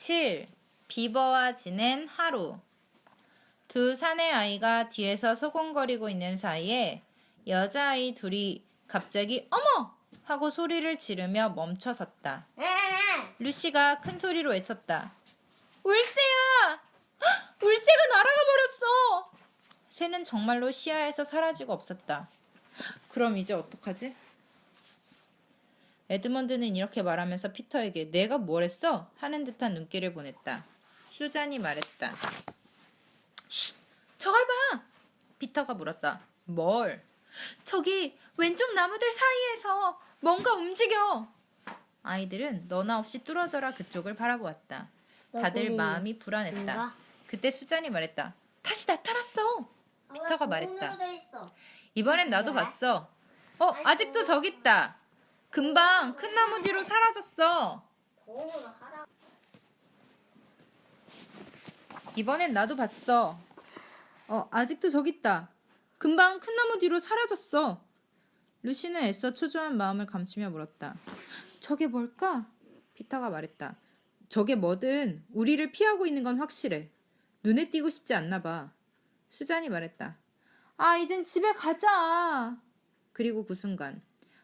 7. 비버와 지낸 하루. 두 사내 아이가 뒤에서 소곤거리고 있는 사이에 여자아이 둘이 갑자기 어머! 하고 소리를 지르며 멈춰섰다. 루시가 큰 소리로 외쳤다. 울새야! 헉! 울새가 날아가 버렸어! 새는 정말로 시야에서 사라지고 없었다. 그럼 이제 어떡하지? 에드먼드는 이렇게 말하면서 피터에게 내가 뭘 했어? 하는 듯한 눈길을 보냈다. 수잔이 말했다. 쉿! 저걸 봐! 피터가 물었다. 뭘? 저기 왼쪽 나무들 사이에서 뭔가 움직여! 아이들은 너나 없이 뚫어져라 그쪽을 바라보았다. 다들 마음이 불안했다. 그때 수잔이 말했다. 다시 나타났어! 피터가 말했다. 이번엔 나도 봤어. 아직도 저기 있다. 금방 큰 나무 뒤로 사라졌어. 이번엔 나도 봤어. 아직도 저기 있다. 금방 큰 나무 뒤로 사라졌어. 루시는 애써 초조한 마음을 감추며 물었다. 저게 뭘까? 피터가 말했다. 저게 뭐든 우리를 피하고 있는 건 확실해. 눈에 띄고 싶지 않나 봐. 수잔이 말했다. 이젠 집에 가자. 그리고 그 순간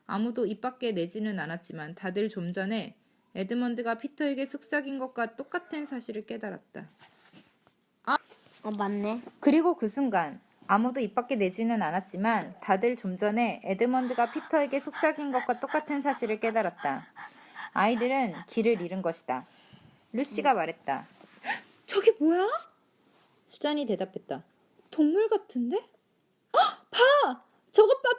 아무도 입 밖에 내지는 않았지만 다들 좀 전에 에드먼드가 피터에게 속삭인 것과 똑같은 사실을 깨달았다. 맞네. 그리고 그 순간 아무도 입 밖에 내지는 않았지만 다들 좀 전에 에드먼드가 피터에게 속삭인 것과 똑같은 사실을 깨달았다. 아이들은 길을 잃은 것이다. 루시가 말했다. 저게 뭐야? 수잔이 대답했다. 동물 같은데? 봐! 저것 봐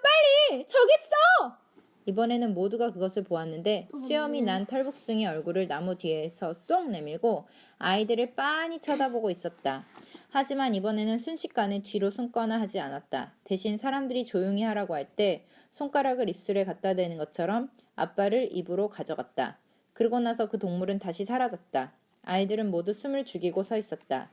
빨리! 저기 있어! 이번에는 모두가 그것을 보았는데 수염이 난 털북숭이 얼굴을 나무 뒤에서 쏙 내밀고 아이들을 빤히 쳐다보고 있었다. 하지만 이번에는 순식간에 뒤로 숨거나 하지 않았다. 대신 사람들이 조용히 하라고 할 때 손가락을 입술에 갖다 대는 것처럼 앞발을 입으로 가져갔다. 그러고 나서 그 동물은 다시 사라졌다. 아이들은 모두 숨을 죽이고 서 있었다.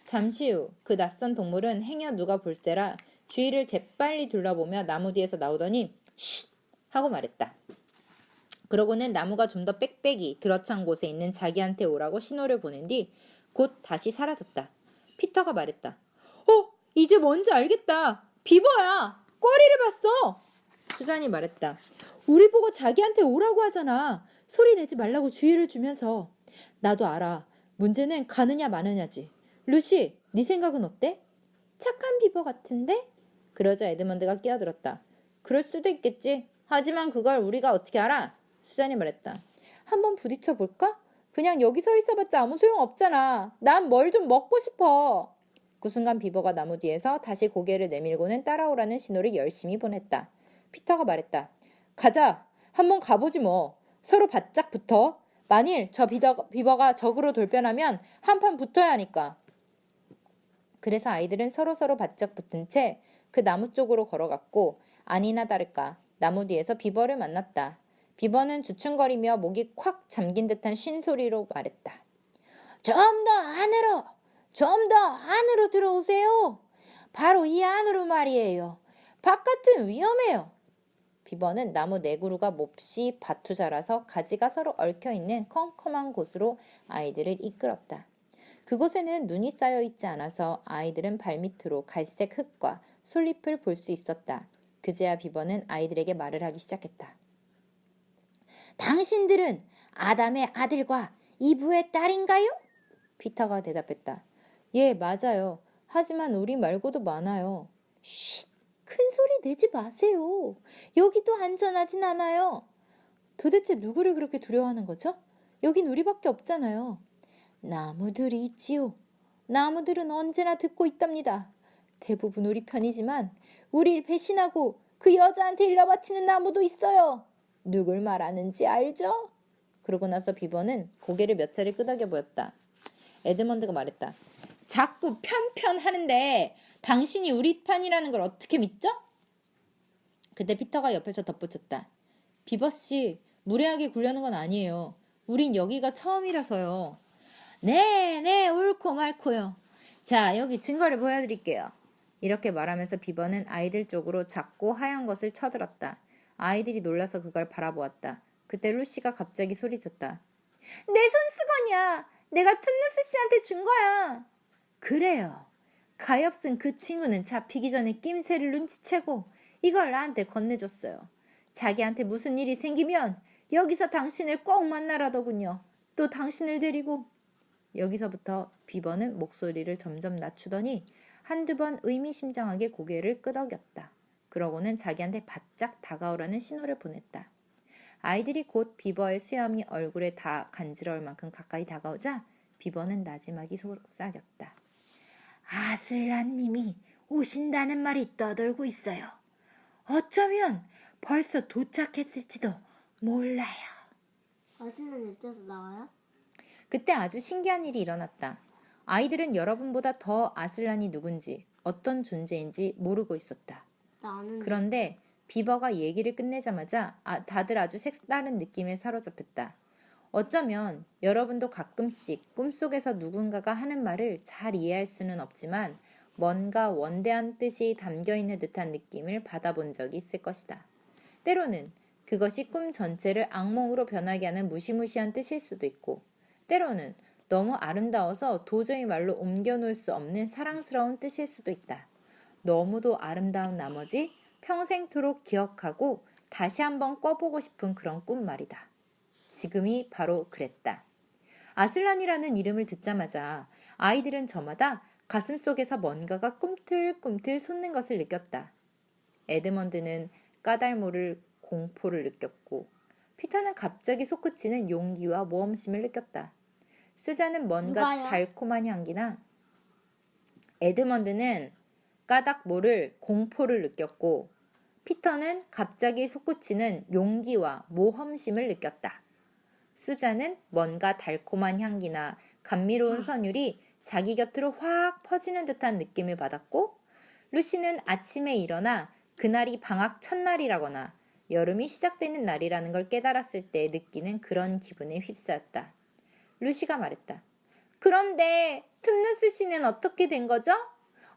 잠시 후 그 낯선 동물은 행여 누가 볼세라 주위를 재빨리 둘러보며 나무 뒤에서 나오더니 쉿! 하고 말했다. 그러고는 나무가 좀 더 빽빽이 들어찬 곳에 있는 자기한테 오라고 신호를 보낸 뒤 곧 다시 사라졌다. 피터가 말했다. 이제 뭔지 알겠다. 비버야. 꽈리를 봤어. 수잔이 말했다. 우리 보고 자기한테 오라고 하잖아. 소리 내지 말라고 주의를 주면서. 나도 알아. 문제는 가느냐 마느냐지. 루시, 네 생각은 어때? 착한 비버 같은데? 그러자 에드먼드가 끼어들었다. 그럴 수도 있겠지. 하지만 그걸 우리가 어떻게 알아? 수잔이 말했다. 한번 부딪혀 볼까? 그냥 여기 서 있어봤자 아무 소용 없잖아. 난 뭘 좀 먹고 싶어. 그 순간 비버가 나무 뒤에서 다시 고개를 내밀고는 따라오라는 신호를 열심히 보냈다. 피터가 말했다. 가자. 한번 가보지 뭐. 서로 바짝 붙어. 만일 저 비버가 적으로 돌변하면 한판 붙어야 하니까. 그래서 아이들은 서로 바짝 붙은 채 그 나무 쪽으로 걸어갔고 아니나 다를까 나무 뒤에서 비버를 만났다. 비버는 주춤거리며 목이 콱 잠긴 듯한 쉰 소리로 말했다. 좀 더 안으로! 좀 더 안으로 들어오세요. 바로 이 안으로 말이에요. 바깥은 위험해요. 비버는 나무 네 그루가 몹시 밭투 자라서 가지가 서로 얽혀있는 컴컴한 곳으로 아이들을 이끌었다. 그곳에는 눈이 쌓여 있지 않아서 아이들은 발밑으로 갈색 흙과 솔잎을 볼 수 있었다. 그제야 비버는 아이들에게 말을 하기 시작했다. 당신들은 아담의 아들과 이브의 딸인가요? 피터가 대답했다. 예, 맞아요. 하지만 우리 말고도 많아요. 쉿! 큰 소리 내지 마세요. 여기도 안전하진 않아요. 도대체 누구를 그렇게 두려워하는 거죠? 여긴 우리밖에 없잖아요. 나무들이 있지요. 나무들은 언제나 듣고 있답니다. 대부분 우리 편이지만 우리를 배신하고 그 여자한테 일러바치는 나무도 있어요. 누굴 말하는지 알죠? 그러고 나서 비버는 고개를 몇 차례 끄덕여 보였다. 에드먼드가 말했다. 자꾸 편편하는데 당신이 우리 편이라는 걸 어떻게 믿죠? 그때 피터가 옆에서 덧붙였다. 비버씨, 무례하게 굴려는 건 아니에요. 우린 여기가 처음이라서요. 네, 옳고 말고요. 자, 여기 증거를 보여드릴게요. 이렇게 말하면서 비버는 아이들 쪽으로 작고 하얀 것을 쳐들었다. 아이들이 놀라서 그걸 바라보았다. 그때 루시가 갑자기 소리쳤다. 내 손수건이야. 내가 툰누스 씨한테 준 거야. 그래요. 가엾은 그 친구는 잡히기 전에 낌새를 눈치채고 이걸 나한테 건네줬어요. 자기한테 무슨 일이 생기면 여기서 당신을 꼭 만나라더군요. 또 당신을 데리고. 여기서부터 비버는 목소리를 점점 낮추더니 한두 번 의미심장하게 고개를 끄덕였다. 그러고는 자기한테 바짝 다가오라는 신호를 보냈다. 아이들이 곧 비버의 수염이 얼굴에 다 간지러울 만큼 가까이 다가오자 비버는 나지막이 속삭였다. 아슬란님이 오신다는 말이 떠돌고 있어요. 어쩌면 벌써 도착했을지도 몰라요. 아슬란이 어째서 나와요? 그때 아주 신기한 일이 일어났다. 아이들은 여러분보다 더 아슬란이 누군지 어떤 존재인지 모르고 있었다. 나 아는데. 그런데 비버가 얘기를 끝내자마자 다들 아주 색다른 느낌에 사로잡혔다. 어쩌면 여러분도 가끔씩 꿈속에서 누군가가 하는 말을 잘 이해할 수는 없지만 뭔가 원대한 뜻이 담겨있는 듯한 느낌을 받아본 적이 있을 것이다. 때로는 그것이 꿈 전체를 악몽으로 변하게 하는 무시무시한 뜻일 수도 있고 때로는 너무 아름다워서 도저히 말로 옮겨놓을 수 없는 사랑스러운 뜻일 수도 있다. 너무도 아름다운 나머지 평생토록 기억하고 다시 한번 꿔보고 싶은 그런 꿈 말이다. 지금이 바로 그랬다. 아슬란이라는 이름을 듣자마자 아이들은 저마다 가슴속에서 뭔가가 꿈틀꿈틀 솟는 것을 느꼈다. 에드먼드는 까닭 모를 공포를 느꼈고 피터는 갑자기 솟구치는 용기와 모험심을 느꼈다. 수잔은 뭔가 누가요? 달콤한 향기나 에드먼드는 까닭 모를 공포를 느꼈고 피터는 갑자기 솟구치는 용기와 모험심을 느꼈다. 수잔은 뭔가 달콤한 향기나 감미로운 선율이 자기 곁으로 확 퍼지는 듯한 느낌을 받았고 루시는 아침에 일어나 그날이 방학 첫날이라거나 여름이 시작되는 날이라는 걸 깨달았을 때 느끼는 그런 기분에 휩싸였다. 루시가 말했다. 그런데 툼누스 씨는 어떻게 된 거죠?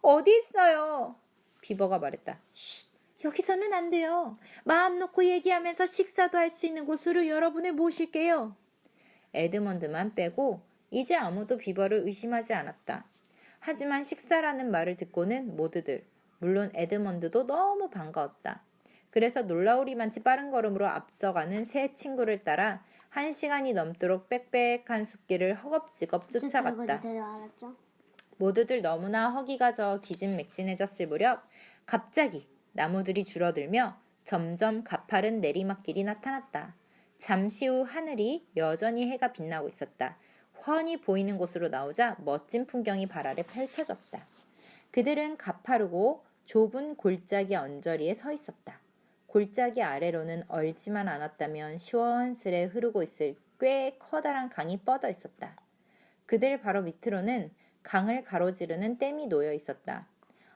어디 있어요? 비버가 말했다. 쉿, 여기서는 안 돼요. 마음 놓고 얘기하면서 식사도 할 수 있는 곳으로 여러분을 모실게요. 에드먼드만 빼고 이제 아무도 비버를 의심하지 않았다. 하지만 식사라는 말을 듣고는 모두들, 물론 에드먼드도 너무 반가웠다. 그래서 놀라우리만치 빠른 걸음으로 앞서가는 새 친구를 따라 1시간이 넘도록 빽빽한 숲길을 허겁지겁 쫓아갔다. 알았죠? 모두들 너무나 허기가 져 기진맥진해졌을 무렵 갑자기 나무들이 줄어들며 점점 가파른 내리막길이 나타났다. 잠시 후 하늘이 여전히 해가 빛나고 있었다. 훤히 보이는 곳으로 나오자 멋진 풍경이 발 아래 펼쳐졌다. 그들은 가파르고 좁은 골짜기 언저리에 서 있었다. 골짜기 아래로는 얼지만 않았다면 시원스레 흐르고 있을 꽤 커다란 강이 뻗어 있었다. 그들 바로 밑으로는 강을 가로지르는 댐이 놓여 있었다.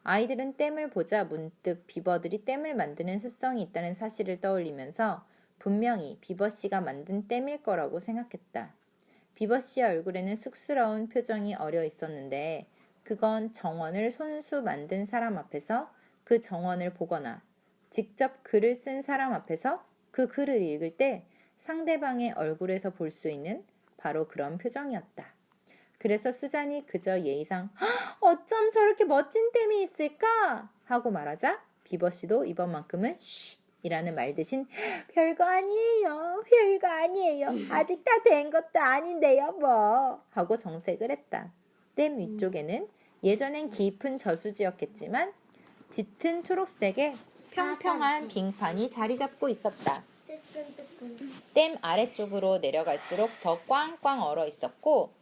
아이들은 댐을 보자 문득 비버들이 댐을 만드는 습성이 있다는 사실을 떠올리면서 분명히 비버씨가 만든 댐일 거라고 생각했다. 비버씨의 얼굴에는 쑥스러운 표정이 어려 있었는데 그건 정원을 손수 만든 사람 앞에서 그 정원을 보거나 직접 글을 쓴 사람 앞에서 그 글을 읽을 때 상대방의 얼굴에서 볼 수 있는 바로 그런 표정이었다. 그래서 수잔이 그저 예의상 어쩜 저렇게 멋진 댐이 있을까? 하고 말하자 비버씨도 이번만큼은 쉿! 이라는 말 대신 별거 아니에요. 별거 아니에요. 아직 다 된 것도 아닌데요. 뭐 하고 정색을 했다. 댐 위쪽에는 예전엔 깊은 저수지였겠지만 짙은 초록색의 평평한 빙판이 자리 잡고 있었다. 댐 아래쪽으로 내려갈수록 더 꽝꽝 얼어 있었고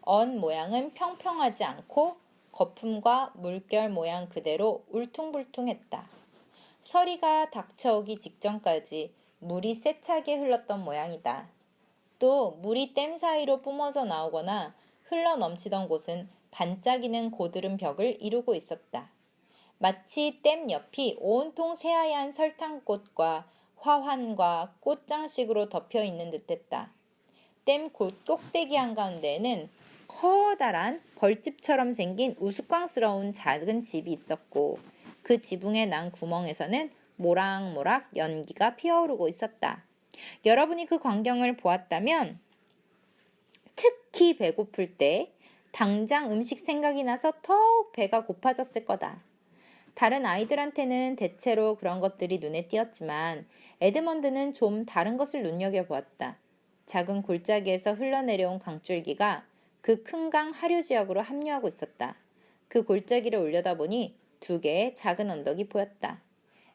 언 모양은 평평하지 않고 거품과 물결 모양 그대로 울퉁불퉁했다. 서리가 닥쳐오기 직전까지 물이 세차게 흘렀던 모양이다. 또 물이 댐 사이로 뿜어져 나오거나 흘러넘치던 곳은 반짝이는 고드름 벽을 이루고 있었다. 마치 댐 옆이 온통 새하얀 설탕꽃과 화환과 꽃장식으로 덮여 있는 듯했다. 댐 꼭대기 한가운데에는 커다란 벌집처럼 생긴 우스꽝스러운 작은 집이 있었고 그 지붕의 난 구멍에서는 모락모락 연기가 피어오르고 있었다. 여러분이 그 광경을 보았다면 특히 배고플 때 당장 음식 생각이 나서 더욱 배가 고파졌을 거다. 다른 아이들한테는 대체로 그런 것들이 눈에 띄었지만 에드먼드는 좀 다른 것을 눈여겨보았다. 작은 골짜기에서 흘러내려온 강줄기가 그 큰 강 하류 지역으로 합류하고 있었다. 그 골짜기를 올려다보니 2개의 작은 언덕이 보였다.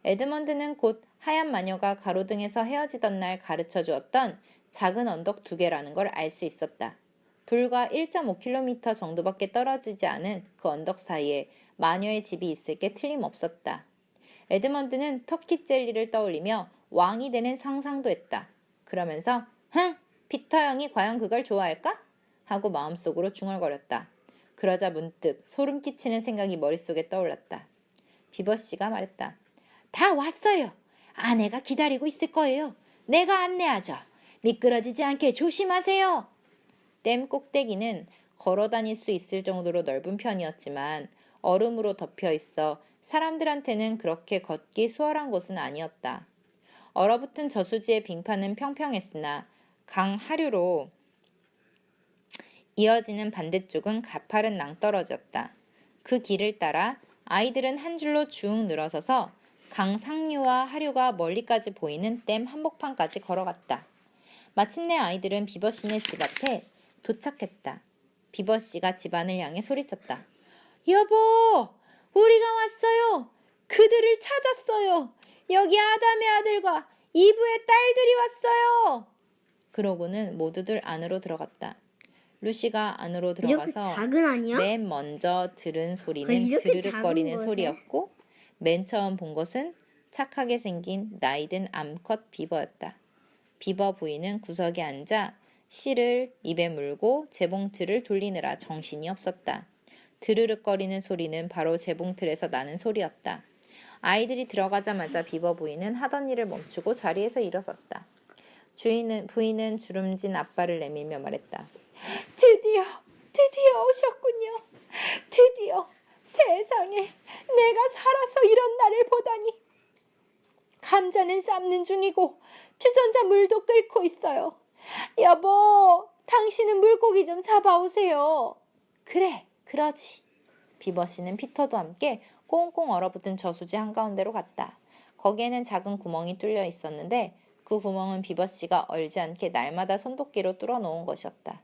에드먼드는 곧 하얀 마녀가 가로등에서 헤어지던 날 가르쳐 주었던 작은 언덕 2개라는 걸 알 수 있었다. 불과 1.5km 정도밖에 떨어지지 않은 그 언덕 사이에 마녀의 집이 있을 게 틀림없었다. 에드먼드는 터키 젤리를 떠올리며 왕이 되는 상상도 했다. 그러면서 피터 형이 과연 그걸 좋아할까? 하고 마음속으로 중얼거렸다. 그러자 문득 소름 끼치는 생각이 머릿속에 떠올랐다. 비버씨가 말했다. 다 왔어요. 아내가 기다리고 있을 거예요. 내가 안내하죠. 미끄러지지 않게 조심하세요. 댐 꼭대기는 걸어 다닐 수 있을 정도로 넓은 편이었지만 얼음으로 덮여 있어 사람들한테는 그렇게 걷기 수월한 곳은 아니었다. 얼어붙은 저수지의 빙판은 평평했으나 강 하류로 이어지는 반대쪽은 가파른 낭떠러지였다. 그 길을 따라 아이들은 한 줄로 쭉 늘어서서 강 상류와 하류가 멀리까지 보이는 댐 한복판까지 걸어갔다. 마침내 아이들은 비버씨네 집 앞에 도착했다. 비버씨가 집안을 향해 소리쳤다. 여보, 우리가 왔어요. 그들을 찾았어요. 여기 아담의 아들과 이브의 딸들이 왔어요. 그러고는 모두들 안으로 들어갔다. 루시가 안으로 이렇게 들어가서 작은 아니야? 맨 먼저 들은 소리는 이렇게 드르륵거리는 작은 소리였고 맨 처음 본 것은 착하게 생긴 나이든 암컷 비버였다. 비버 부인은 구석에 앉아 씨를 입에 물고 재봉틀을 돌리느라 정신이 없었다. 드르륵거리는 소리는 바로 재봉틀에서 나는 소리였다. 아이들이 들어가자마자 비버 부인은 하던 일을 멈추고 자리에서 일어섰다. 부인은 주름진 앞발을 내밀며 말했다. 드디어 오셨군요. 드디어 세상에 내가 살아서 이런 날을 보다니. 감자는 삶는 중이고 주전자 물도 끓고 있어요. 여보, 당신은 물고기 좀 잡아오세요. 그래, 그러지. 비버씨는 피터도 함께 꽁꽁 얼어붙은 저수지 한가운데로 갔다. 거기에는 작은 구멍이 뚫려 있었는데 그 구멍은 비버씨가 얼지 않게 날마다 손도끼로 뚫어놓은 것이었다.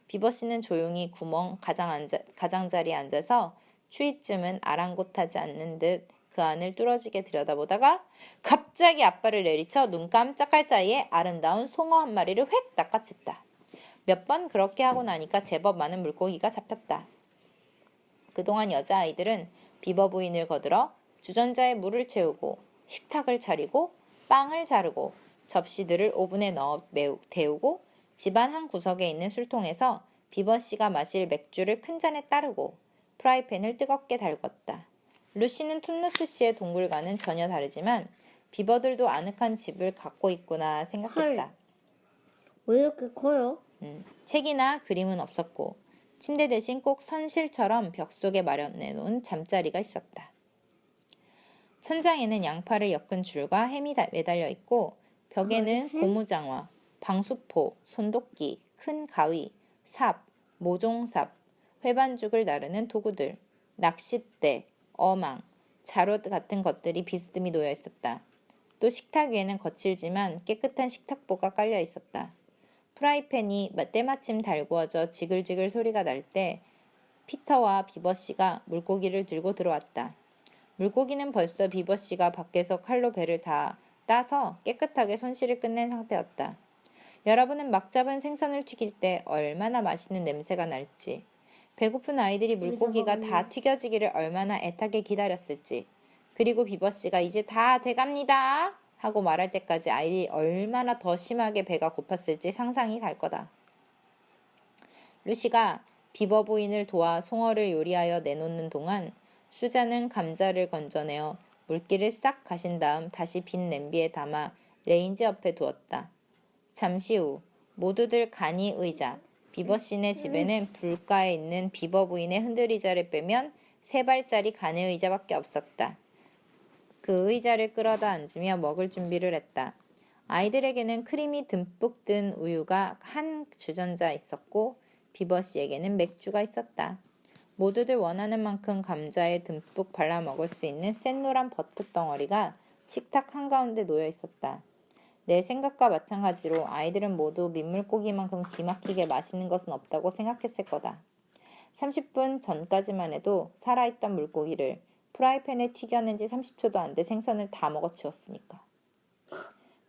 비버씨는 조용히 구멍 가장자리에 앉아서 추위쯤은 아랑곳하지 않는 듯 그 안을 뚫어지게 들여다보다가 갑자기 앞발을 내리쳐 눈 깜짝할 사이에 아름다운 송어 한 마리를 획 낚아챘다. 몇 번 그렇게 하고 나니까 제법 많은 물고기가 잡혔다. 그동안 여자아이들은 비버 부인을 거들어 주전자에 물을 채우고 식탁을 차리고 빵을 자르고 접시들을 오븐에 넣어 데우고 집안 한 구석에 있는 술통에서 비버씨가 마실 맥주를 큰 잔에 따르고 프라이팬을 뜨겁게 달궜다. 루시는 툰누스 씨의 동굴과는 전혀 다르지만 비버들도 아늑한 집을 갖고 있구나 생각했다. 왜 이렇게 커요? 책이나 그림은 없었고 침대 대신 꼭 선실처럼 벽 속에 마련해 놓은 잠자리가 있었다. 천장에는 양팔을 엮은 줄과 햄이 매달려 있고 벽에는 고무장화, 방수포, 손도끼, 큰 가위, 삽, 모종삽, 회반죽을 나르는 도구들, 낚싯대, 어망, 자루 같은 것들이 비스듬히 놓여 있었다. 또 식탁 위에는 거칠지만 깨끗한 식탁보가 깔려 있었다. 프라이팬이 때마침 달구어져 지글지글 소리가 날 때 피터와 비버씨가 물고기를 들고 들어왔다. 물고기는 벌써 비버씨가 밖에서 칼로 배를 다 따서 깨끗하게 손질을 끝낸 상태였다. 여러분은 막 잡은 생선을 튀길 때 얼마나 맛있는 냄새가 날지, 배고픈 아이들이 물고기가 다 튀겨지기를 얼마나 애타게 기다렸을지, 그리고 비버씨가 이제 다 돼갑니다 하고 말할 때까지 아이들이 얼마나 더 심하게 배가 고팠을지 상상이 갈 거다. 루시가 비버 부인을 도와 송어를 요리하여 내놓는 동안 수자는 감자를 건져내어 물기를 싹 가신 다음 다시 빈 냄비에 담아 레인지 옆에 두었다. 잠시 후 모두들 간이 의자, 비버씨네 집에는 불가에 있는 비버 부인의 흔들의자를 빼면 3발짜리 간의 의자밖에 없었다. 그 의자를 끌어다 앉으며 먹을 준비를 했다. 아이들에게는 크림이 듬뿍 든 우유가 한 주전자 있었고 비버씨에게는 맥주가 있었다. 모두들 원하는 만큼 감자에 듬뿍 발라 먹을 수 있는 샛노란 버터 덩어리가 식탁 한가운데 놓여 있었다. 내 생각과 마찬가지로 아이들은 모두 민물고기만큼 기막히게 맛있는 것은 없다고 생각했을 거다. 30분 전까지만 해도 살아있던 물고기를 프라이팬에 튀겨낸 지 30초도 안 돼 생선을 다 먹어치웠으니까.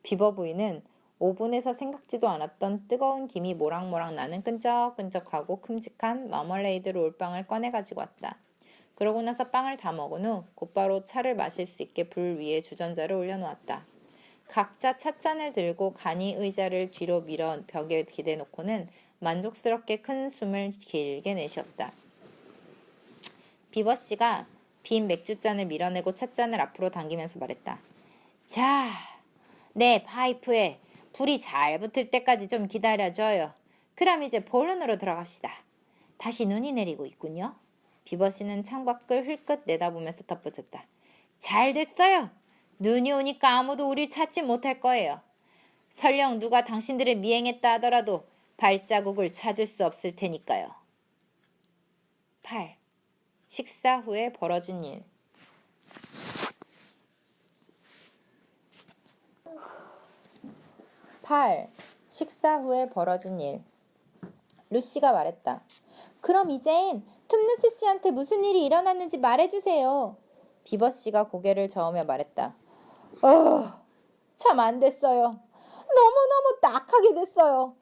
비버 부인은 오븐에서 생각지도 않았던 뜨거운 김이 모락모락 나는 끈적끈적하고 큼직한 마멀레이드 롤빵을 꺼내가지고 왔다. 그러고 나서 빵을 다 먹은 후 곧바로 차를 마실 수 있게 불 위에 주전자를 올려놓았다. 각자 찻잔을 들고 간이 의자를 뒤로 밀어 벽에 기대놓고는 만족스럽게 큰 숨을 길게 내쉬었다. 비버씨가 빈 맥주잔을 밀어내고 찻잔을 앞으로 당기면서 말했다. 자, 내 파이프에 불이 잘 붙을 때까지 좀 기다려줘요. 그럼 이제 본론으로 들어갑시다. 다시 눈이 내리고 있군요. 비버씨는 창밖을 흘끗 내다보면서 덧붙였다. 잘 됐어요. 눈이 오니까 아무도 우릴 찾지 못할 거예요. 설령 누가 당신들을 미행했다 하더라도 발자국을 찾을 수 없을 테니까요. 8. 식사 후에 벌어진 일. 8. 식사 후에 벌어진 일. 루시가 말했다. 그럼 이젠 툼누스 씨한테 무슨 일이 일어났는지 말해주세요. 비버씨가 고개를 저으며 말했다. 참 안 됐어요. 너무너무 딱하게 됐어요.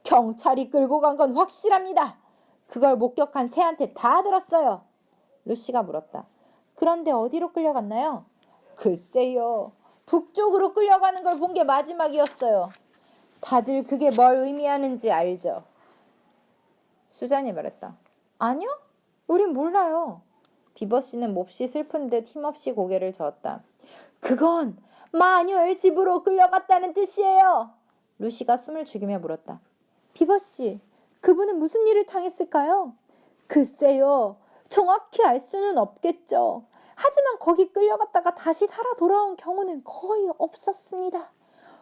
경찰이 끌고 간 건 확실합니다. 그걸 목격한 새한테 다 들었어요. 루시가 물었다. 그런데 어디로 끌려갔나요? 글쎄요. 북쪽으로 끌려가는 걸 본 게 마지막이었어요. 다들 그게 뭘 의미하는지 알죠? 수잔이 말했다. 아니요? 우린 몰라요. 비버씨는 몹시 슬픈 듯 힘없이 고개를 저었다. 그건 마녀의 집으로 끌려갔다는 뜻이에요. 루시가 숨을 죽이며 물었다. 비버씨, 그분은 무슨 일을 당했을까요? 글쎄요. 정확히 알 수는 없겠죠. 하지만 거기 끌려갔다가 다시 살아 돌아온 경우는 거의 없었습니다.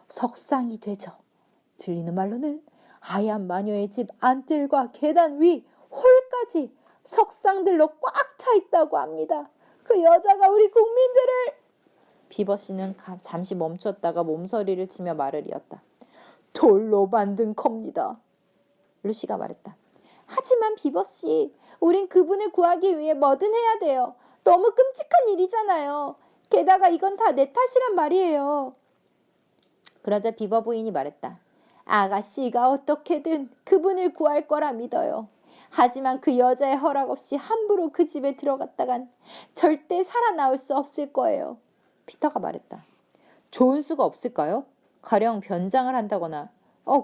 석상이 되죠. 들리는 말로는 하얀 마녀의 집 안뜰과 계단 위 홀까지 석상들로 꽉 차 있다고 합니다. 그 여자가 우리 국민들을... 비버씨는 잠시 멈췄다가 몸서리를 치며 말을 이었다. 돌로 만든 겁니다. 루시가 말했다. 하지만 비버씨, 우린 그분을 구하기 위해 뭐든 해야 돼요. 너무 끔찍한 일이잖아요. 게다가 이건 다 내 탓이란 말이에요. 그러자 비버 부인이 말했다. 아가씨가 어떻게든 그분을 구할 거라 믿어요. 하지만 그 여자의 허락 없이 함부로 그 집에 들어갔다간 절대 살아나올 수 없을 거예요. 피터가 말했다. 좋은 수가 없을까요? 가령 변장을 한다거나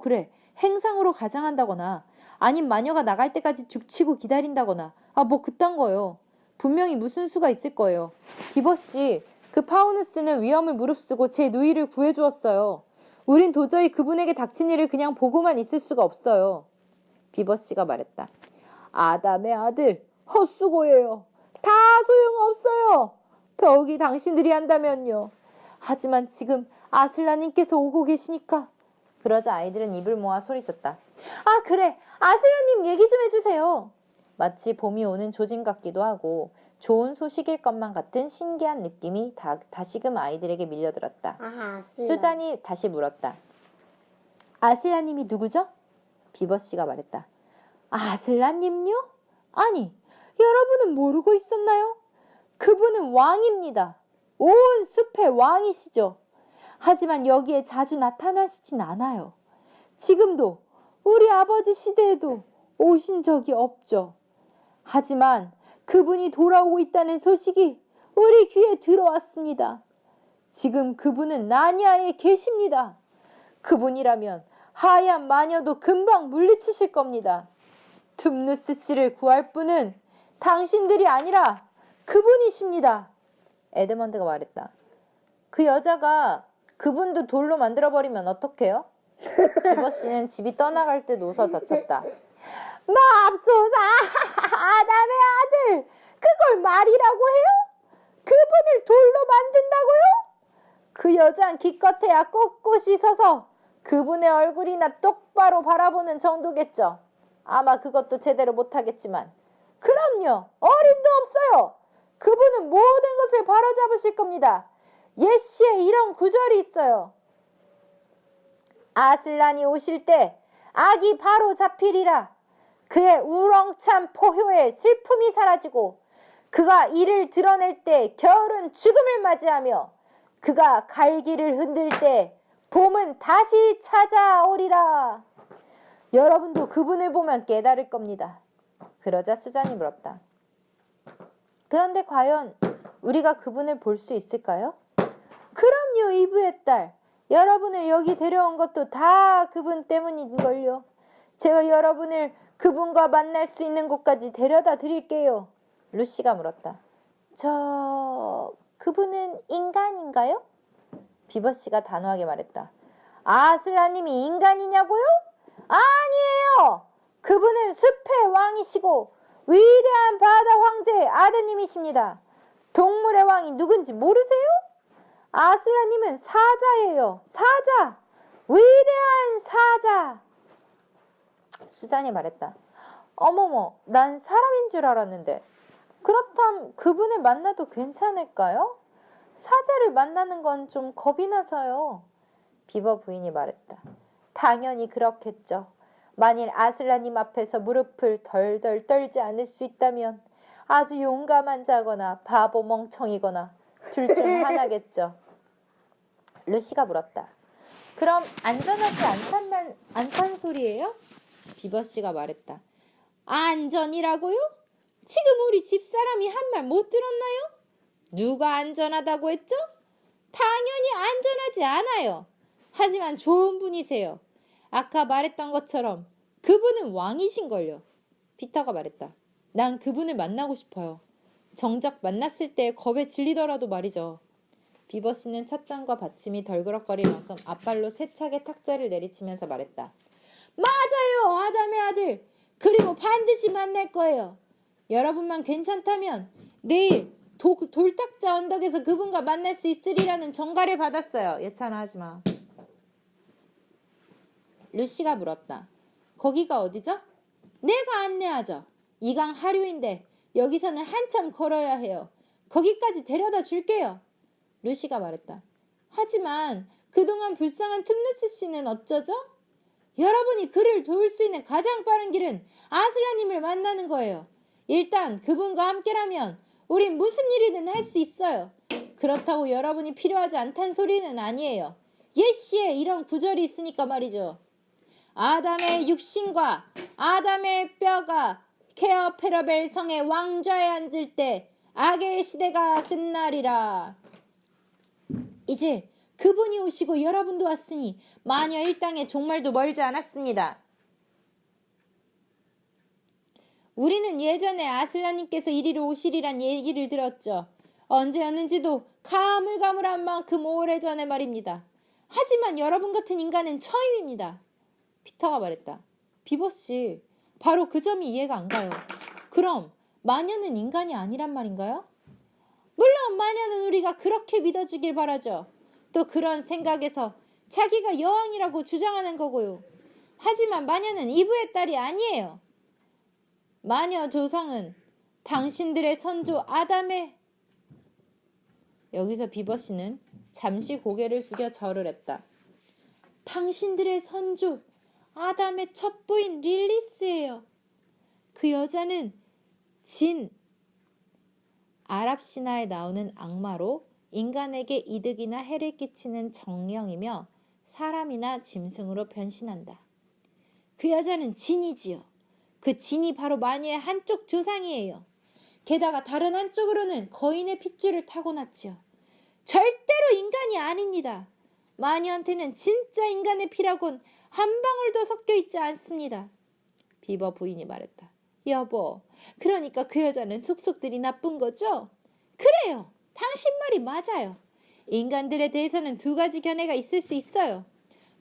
그래 행상으로 가장한다거나 아님 마녀가 나갈 때까지 죽치고 기다린다거나 뭐 그딴 거요. 분명히 무슨 수가 있을 거예요. 비버씨, 그 파우누스는 위험을 무릅쓰고 제 누이를 구해주었어요. 우린 도저히 그분에게 닥친 일을 그냥 보고만 있을 수가 없어요. 비버씨가 말했다. 아담의 아들, 헛수고예요. 다 소용없어요. 더욱이 당신들이 한다면요. 하지만 지금 아슬라님께서 오고 계시니까. 그러자 아이들은 입을 모아 소리쳤다. 그래, 아슬라님 얘기 좀 해주세요. 마치 봄이 오는 조짐 같기도 하고 좋은 소식일 것만 같은 신기한 느낌이 다시금 아이들에게 밀려들었다. 수잔이 다시 물었다. 아슬라님이 누구죠? 비버씨가 말했다. 아슬라님요? 아니, 여러분은 모르고 있었나요? 그분은 왕입니다. 온 숲의 왕이시죠. 하지만 여기에 자주 나타나시진 않아요. 지금도 우리 아버지 시대에도 오신 적이 없죠. 하지만 그분이 돌아오고 있다는 소식이 우리 귀에 들어왔습니다. 지금 그분은 나니아에 계십니다. 그분이라면 하얀 마녀도 금방 물리치실 겁니다. 툼누스 씨를 구할 분은 당신들이 아니라 그분이십니다. 에드먼드가 말했다. 그 여자가 그분도 돌로 만들어버리면 어떡해요? 비버씨는 집이 떠나갈 듯 웃어 젖혔다. 맙소사! 아담의 아들! 그걸 말이라고 해요? 그분을 돌로 만든다고요? 그 여자는 기껏해야 꼿꼿이 서서 그분의 얼굴이나 똑바로 바라보는 정도겠죠. 아마 그것도 제대로 못하겠지만 그럼요. 어림도 없어요. 그분은 모든 것을 바로잡으실 겁니다. 예시에 이런 구절이 있어요. 아슬란이 오실 때 악이 바로 잡히리라. 그의 우렁찬 포효에 슬픔이 사라지고 그가 이를 드러낼 때 겨울은 죽음을 맞이하며 그가 갈기를 흔들 때 봄은 다시 찾아오리라. 여러분도 그분을 보면 깨달을 겁니다. 그러자 수잔이 물었다. 그런데 과연 우리가 그분을 볼 수 있을까요? 그럼요, 이브의 딸. 여러분을 여기 데려온 것도 다 그분 때문인걸요. 제가 여러분을 그분과 만날 수 있는 곳까지 데려다 드릴게요. 루시가 물었다. 그분은 인간인가요? 비버씨가 단호하게 말했다. 아슬라님이 인간이냐고요? 아니에요. 그분은 숲의 왕이시고 위대한 바다 황제의 아드님이십니다. 동물의 왕이 누군지 모르세요? 아슬라님은 사자예요. 사자. 위대한 사자. 수잔이 말했다. 어머머, 난 사람인 줄 알았는데. 그렇다면 그분을 만나도 괜찮을까요? 사자를 만나는 건 좀 겁이 나서요. 비버 부인이 말했다. 당연히 그렇겠죠. 만일 아슬라님 앞에서 무릎을 덜덜 떨지 않을 수 있다면 아주 용감한 자거나 바보 멍청이거나 둘 중 하나겠죠. 루시가 물었다. 그럼 안전하지 않단 소리예요? 비버씨가 말했다. 안전이라고요? 지금 우리 집사람이 한 말 못 들었나요? 누가 안전하다고 했죠? 당연히 안전하지 않아요. 하지만 좋은 분이세요. 아까 말했던 것처럼 그분은 왕이신걸요. 피터가 말했다. 난 그분을 만나고 싶어요. 정작 만났을 때 겁에 질리더라도 말이죠. 비버씨는 찻잔과 받침이 덜그럭거릴 만큼 앞발로 세차게 탁자를 내리치면서 말했다. 맞아요, 아담의 아들. 그리고 반드시 만날 거예요. 여러분만 괜찮다면 내일 돌탁자 언덕에서 그분과 만날 수 있으리라는 전가를 받았어요. 예찬아 하지마. 루시가 물었다. 거기가 어디죠? 내가 안내하죠. 이강 하류인데 여기서는 한참 걸어야 해요. 거기까지 데려다 줄게요. 루시가 말했다. 하지만 그동안 불쌍한 툼누스 씨는 어쩌죠? 여러분이 그를 도울 수 있는 가장 빠른 길은 아슬라님을 만나는 거예요. 일단 그분과 함께라면 우린 무슨 일이든 할 수 있어요. 그렇다고 여러분이 필요하지 않단 소리는 아니에요. 예시에 이런 구절이 있으니까 말이죠. 아담의 육신과 아담의 뼈가 케어페러벨 성의 왕좌에 앉을 때 악의 시대가 끝나리라. 이제 그분이 오시고 여러분도 왔으니 마녀 일당의 종말도 멀지 않았습니다. 우리는 예전에 아슬라님께서 이리로 오시리란 얘기를 들었죠. 언제였는지도 가물가물한 만큼 오래전에 말입니다. 하지만 여러분 같은 인간은 처음입니다. 피터가 말했다. 비버씨, 바로 그 점이 이해가 안 가요. 그럼 마녀는 인간이 아니란 말인가요? 물론 마녀는 우리가 그렇게 믿어주길 바라죠. 또 그런 생각에서 자기가 여왕이라고 주장하는 거고요. 하지만 마녀는 이브의 딸이 아니에요. 마녀 조상은 당신들의 선조 아담의... 여기서 비버씨는 잠시 고개를 숙여 절을 했다. 당신들의 선조 아담의 첫 부인 릴리스예요. 그 여자는 진, 아랍 신화에 나오는 악마로 인간에게 이득이나 해를 끼치는 정령이며 사람이나 짐승으로 변신한다. 그 여자는 진이지요. 그 진이 바로 마녀의 한쪽 조상이에요. 게다가 다른 한쪽으로는 거인의 핏줄을 타고났지요. 절대로 인간이 아닙니다. 마녀한테는 진짜 인간의 피라곤 한 방울도 섞여 있지 않습니다. 비버 부인이 말했다. 여보, 그러니까 그 여자는 속속들이 나쁜 거죠? 그래요. 당신 말이 맞아요. 인간들에 대해서는 두 가지 견해가 있을 수 있어요.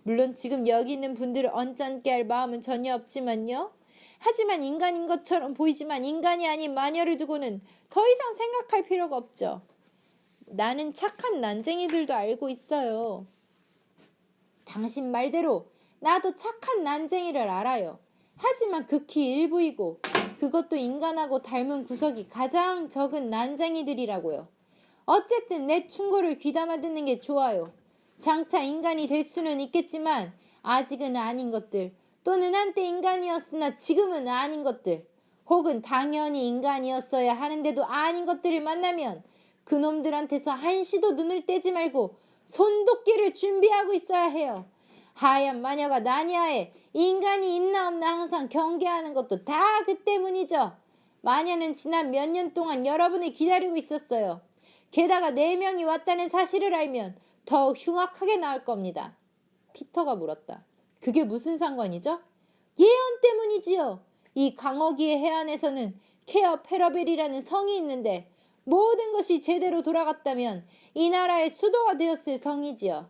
물론 지금 여기 있는 분들을 언짢게 할 마음은 전혀 없지만요. 하지만 인간인 것처럼 보이지만 인간이 아닌 마녀를 두고는 더 이상 생각할 필요가 없죠. 나는 착한 난쟁이들도 알고 있어요. 당신 말대로 나도 착한 난쟁이를 알아요. 하지만 극히 일부이고 그것도 인간하고 닮은 구석이 가장 적은 난쟁이들이라고요. 어쨌든 내 충고를 귀담아 듣는 게 좋아요. 장차 인간이 될 수는 있겠지만 아직은 아닌 것들, 또는 한때 인간이었으나 지금은 아닌 것들, 혹은 당연히 인간이었어야 하는데도 아닌 것들을 만나면 그놈들한테서 한시도 눈을 떼지 말고 손도끼를 준비하고 있어야 해요. 하얀 마녀가 나니아에 인간이 있나 없나 항상 경계하는 것도 다 그 때문이죠. 마녀는 지난 몇 년 동안 여러분을 기다리고 있었어요. 게다가 4명이 왔다는 사실을 알면 더욱 흉악하게 나올 겁니다. 피터가 물었다. 그게 무슨 상관이죠? 예언 때문이지요. 이 강어기의 해안에서는 케어 페러벨이라는 성이 있는데 모든 것이 제대로 돌아갔다면 이 나라의 수도가 되었을 성이지요.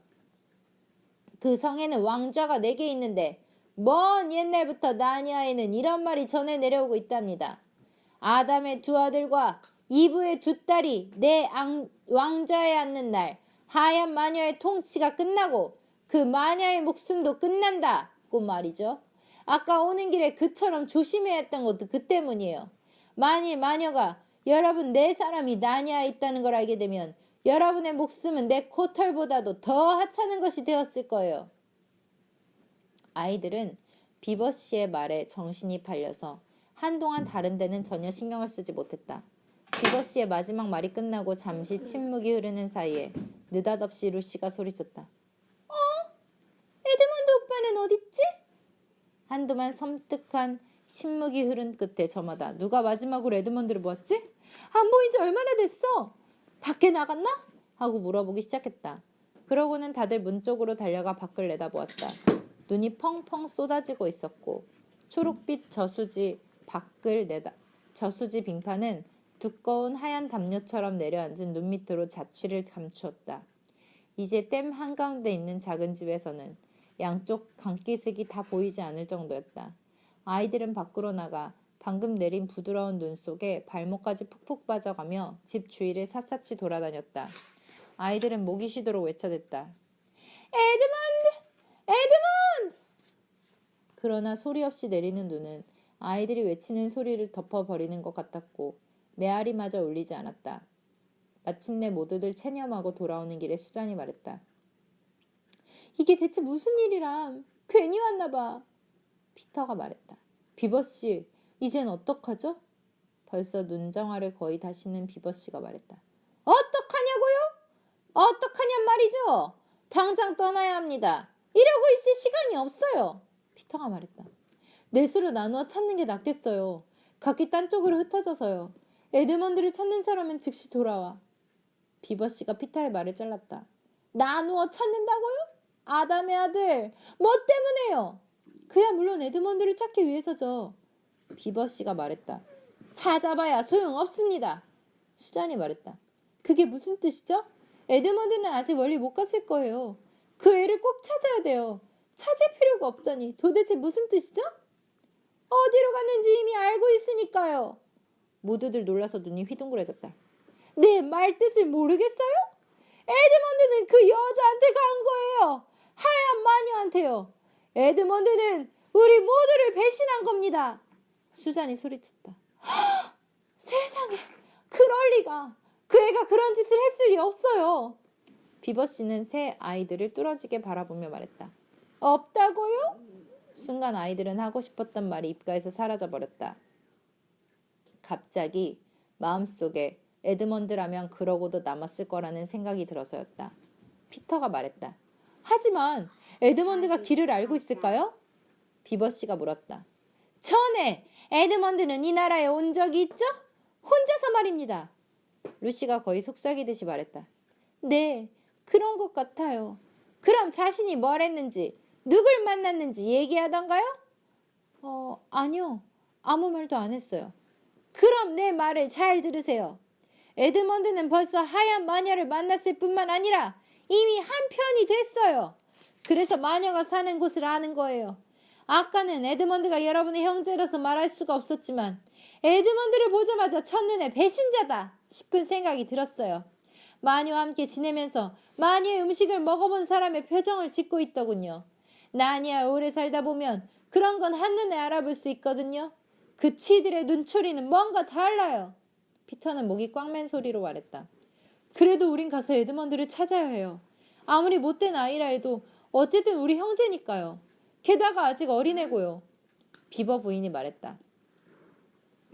그 성에는 왕좌가 4개 있는데 먼 옛날부터 나니아에는 이런 말이 전해 내려오고 있답니다. 아담의 2 아들과 이브의 2 딸이 내 왕좌에 앉는 날 하얀 마녀의 통치가 끝나고 그 마녀의 목숨도 끝난다고 말이죠. 아까 오는 길에 그처럼 조심해야 했던 것도 그 때문이에요. 만일 마녀가 여러분 4사람이 나니아에 있다는 걸 알게 되면 여러분의 목숨은 내 코털보다도 더 하찮은 것이 되었을 거예요. 아이들은 비버씨의 말에 정신이 팔려서 한동안 다른 데는 전혀 신경을 쓰지 못했다. 비버씨의 마지막 말이 끝나고 잠시 침묵이 흐르는 사이에 느닷없이 루시가 소리쳤다. 에드먼드 오빠는 어딨지? 한동안 섬뜩한 침묵이 흐른 끝에 저마다 누가 마지막으로 에드먼드를 보았지? 안 보인 지 얼마나 됐어? 밖에 나갔나? 하고 물어보기 시작했다. 그러고는 다들 문 쪽으로 달려가 밖을 내다보았다. 눈이 펑펑 쏟아지고 있었고 초록빛 저수지 빙판은 두꺼운 하얀 담요처럼 내려앉은 눈 밑으로 자취를 감추었다. 이제 댐 한가운데 있는 작은 집에서는 양쪽 강기슭이 다 보이지 않을 정도였다. 아이들은 밖으로 나가 방금 내린 부드러운 눈 속에 발목까지 푹푹 빠져가며 집 주위를 샅샅이 돌아다녔다. 아이들은 목이 쉬도록 외쳐댔다. 에드먼드! 에드먼드! 그러나 소리 없이 내리는 눈은 아이들이 외치는 소리를 덮어버리는 것 같았고 메아리마저 울리지 않았다. 마침내 모두들 체념하고 돌아오는 길에 수잔이 말했다. 이게 대체 무슨 일이람? 괜히 왔나봐. 피터가 말했다. 비버씨, 이젠 어떡하죠? 벌써 눈정화를 거의 다시는 비버씨가 말했다. 어떡하냐고요? 어떡하냔 말이죠. 당장 떠나야 합니다. 이러고 있을 시간이 없어요. 피터가 말했다. 넷으로 나누어 찾는 게 낫겠어요. 각기 딴 쪽으로 흩어져서요. 에드먼드를 찾는 사람은 즉시 돌아와. 비버씨가 피터의 말을 잘랐다. 나누어 찾는다고요? 아담의 아들, 뭐 때문에요? 그야 물론 에드먼드를 찾기 위해서죠. 비버씨가 말했다. 찾아봐야 소용없습니다. 수잔이 말했다. 그게 무슨 뜻이죠? 에드먼드는 아직 멀리 못 갔을 거예요. 그 애를 꼭 찾아야 돼요. 찾을 필요가 없다니 도대체 무슨 뜻이죠? 어디로 갔는지 이미 알고 있으니까요. 모두들 놀라서 눈이 휘둥그레졌다. 내 말 뜻을 모르겠어요? 에드먼드는 그 여자한테 간 거예요. 하얀 마녀한테요. 에드먼드는 우리 모두를 배신한 겁니다. 수잔이 소리쳤다. 세상에, 그럴 리가. 그 애가 그런 짓을 했을 리 없어요. 비버씨는 새 아이들을 뚫어지게 바라보며 말했다. 없다고요? 순간 아이들은 하고 싶었던 말이 입가에서 사라져버렸다. 갑자기 마음속에 에드먼드라면 그러고도 남았을 거라는 생각이 들어서였다. 피터가 말했다. 하지만 에드먼드가 길을 알고 있을까요? 비버씨가 물었다. 전에 에드먼드는 이 나라에 온 적이 있죠? 혼자서 말입니다. 루시가 거의 속삭이듯이 말했다. 네, 그런 것 같아요. 그럼 자신이 뭘 했는지, 누굴 만났는지 얘기하던가요? 아니요. 아무 말도 안 했어요. 그럼 내 말을 잘 들으세요. 에드먼드는 벌써 하얀 마녀를 만났을 뿐만 아니라 이미 한편이 됐어요. 그래서 마녀가 사는 곳을 아는 거예요. 아까는 에드먼드가 여러분의 형제라서 말할 수가 없었지만 에드먼드를 보자마자 첫눈에 배신자다 싶은 생각이 들었어요. 마녀와 함께 지내면서 마녀의 음식을 먹어본 사람의 표정을 짓고 있더군요. 나니야 오래 살다 보면 그런 건 한눈에 알아볼 수 있거든요. 그 치들의 눈초리는 뭔가 달라요. 피터는 목이 꽉 맨 소리로 말했다. 그래도 우린 가서 에드먼드를 찾아야 해요. 아무리 못된 아이라 해도 어쨌든 우리 형제니까요. 게다가 아직 어린애고요. 비버 부인이 말했다.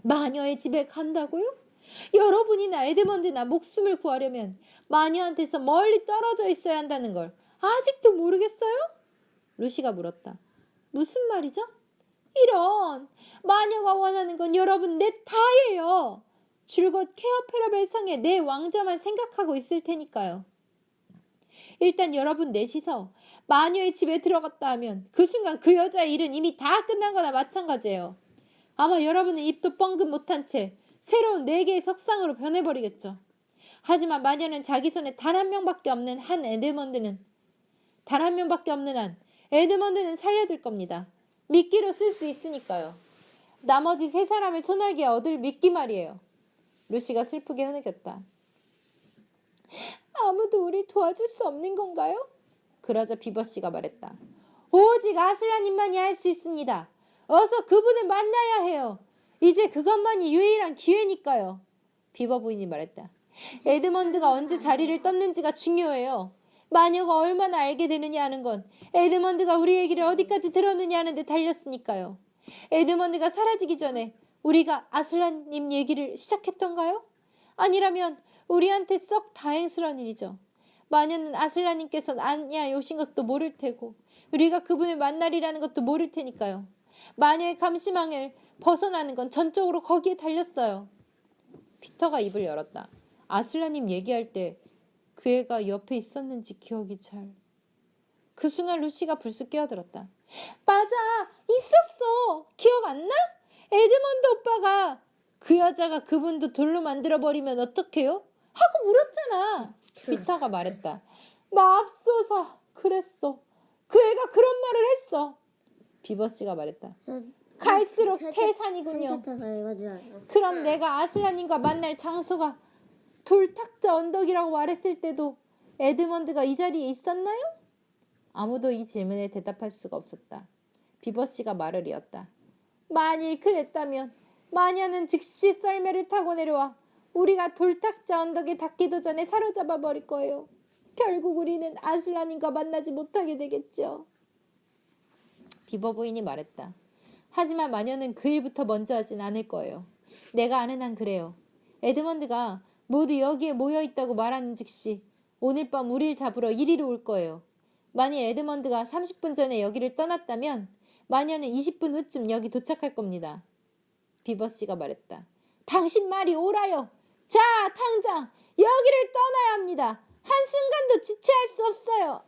마녀의 집에 간다고요? 여러분이나 에드먼드나 목숨을 구하려면 마녀한테서 멀리 떨어져 있어야 한다는 걸 아직도 모르겠어요? 루시가 물었다. 무슨 말이죠? 이런, 마녀가 원하는 건 여러분 내 다예요. 줄곧 케어페라벨 성의 내 왕좌만 생각하고 있을 테니까요. 일단 여러분 넷이서 마녀의 집에 들어갔다 하면 그 순간 그 여자의 일은 이미 다 끝난 거나 마찬가지예요. 아마 여러분은 입도 뻥긋 못한 채 새로운 4개의 석상으로 변해버리겠죠. 하지만 마녀는 자기 손에 단 한 명밖에 없는 한 에드먼드는 살려둘 겁니다. 미끼로 쓸 수 있으니까요. 나머지 3사람의 소나기에 얻을 미끼 말이에요. 루시가 슬프게 흐느꼈다. 아무도 우릴 도와줄 수 없는 건가요? 그러자 비버씨가 말했다. 오직 아슬라님만이 할 수 있습니다. 어서 그분을 만나야 해요. 이제 그것만이 유일한 기회니까요. 비버 부인이 말했다. 에드먼드가 언제 자리를 떴는지가 중요해요. 마녀가 얼마나 알게 되느냐 하는 건 에드먼드가 우리 얘기를 어디까지 들었느냐 하는 데 달렸으니까요. 에드먼드가 사라지기 전에 우리가 아슬란님 얘기를 시작했던가요? 아니라면 우리한테 썩 다행스러운 일이죠. 마녀는 아슬란님께서 아냐에 오신 것도 모를 테고 우리가 그분을 만나리라는 것도 모를 테니까요. 마녀의 감시망을 벗어나는 건 전적으로 거기에 달렸어요. 피터가 입을 열었다. 아슬란님 얘기할 때 그 애가 옆에 있었는지 기억이 잘... 그 순간 루시가 불쑥 끼어들었다. 맞아! 있었어! 기억 안 나? 에드먼드 오빠가 그 여자가 그분도 돌로 만들어버리면 어떡해요? 하고 물었잖아. 피터가 말했다. 맙소사 그랬어. 그 애가 그런 말을 했어. 비버씨가 말했다. 갈수록 태산이군요. 그럼 내가 아슬라님과 만날 장소가 돌탁자 언덕이라고 말했을 때도 에드먼드가 이 자리에 있었나요? 아무도 이 질문에 대답할 수가 없었다. 비버씨가 말을 이었다. 만일 그랬다면 마녀는 즉시 썰매를 타고 내려와 우리가 돌탁자 언덕에 닿기도 전에 사로잡아 버릴 거예요. 결국 우리는 아슬라님과 만나지 못하게 되겠죠. 비버 부인이 말했다. 하지만 마녀는 그 일부터 먼저 하진 않을 거예요. 내가 아는 한 그래요. 에드먼드가 모두 여기에 모여있다고 말하는 즉시 오늘 밤 우릴 잡으러 이리로 올 거예요. 만일 에드먼드가 30분 전에 여기를 떠났다면 마녀는 20분 후쯤 여기 도착할 겁니다. 비버씨가 말했다. 당신 말이 옳아요. 자, 당장 여기를 떠나야 합니다. 한순간도 지체할 수 없어요.